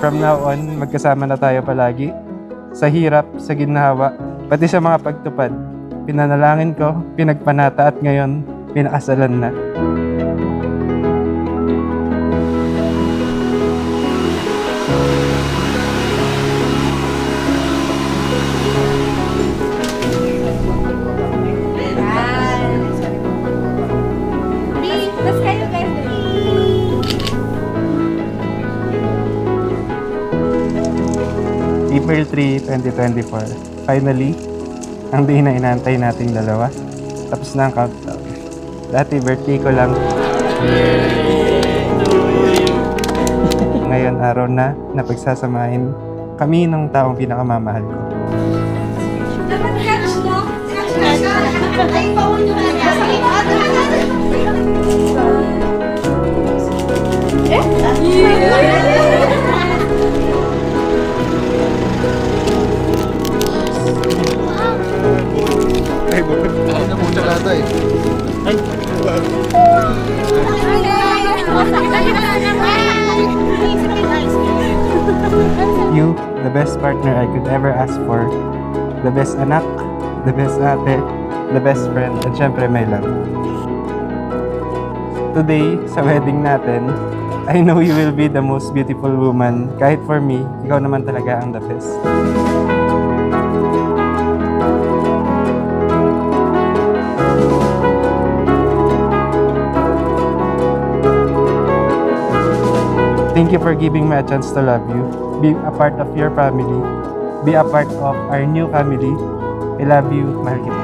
From now on, magkasama na tayo palagi. Sa hirap, sa ginhawa, pati sa mga pagtupad. Pinanalangin ko, pinagpanata at ngayon, pinakasalan na. Let's kayo guys. April 3, 2024. Finally, ang day na inaantay nating dalawa. Tapos na ang countdown. Dati birthday ko lang. Ngayon araw na pagsasamahin kami ng taong pinakamamahal ko. Dapat catch mo. Ay, bawal nyo na yan. Ay, bakit? Ako na muna lata eh. You, the best partner I could ever ask for. The best anak, the best ate, the best friend, at syempre my love. Today, sa wedding natin, I know you will be the most beautiful woman. Kahit for me, ikaw naman talaga ang the best. Thank you for giving me a chance to love you. Be a part of your family. Be a part of our new family. I love you. Mahal kita.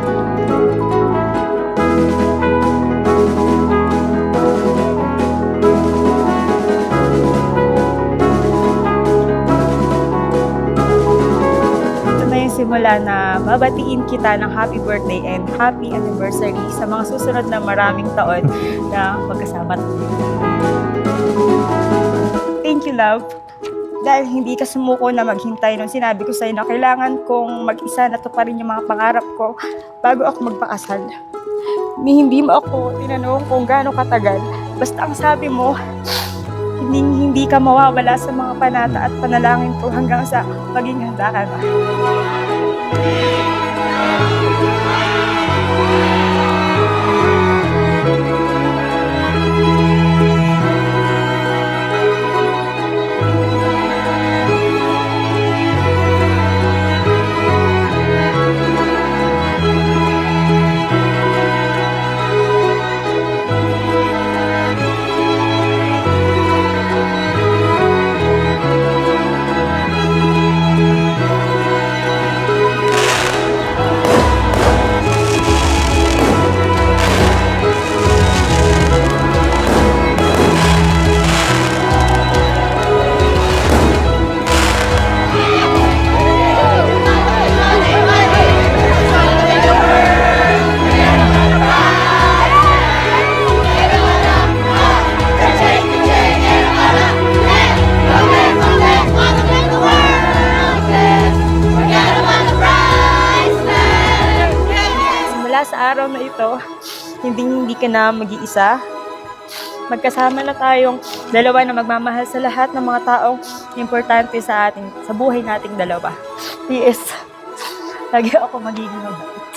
Ito na yung simula na babatiin kita ng happy birthday and happy anniversary sa mga susunod na maraming taon na magkasama. Thank you, love. Dahil hindi ka sumuko na maghintay nung sinabi ko sa'yo na kailangan kong mag-isa na tuparin yung mga pangarap ko bago ako magpakasal. Hindi mo ako tinanong kung gaano katagal. Basta ang sabi mo, hindi ka mawawala sa mga panata at panalangin ko hanggang sa maging handa ka na. Sa araw na ito, hindi ka na mag-iisa. Magkasama na tayong dalawa na magmamahal sa lahat ng mga taong importante sa buhay nating dalawa. P.S. Lagi ako magiging mabait.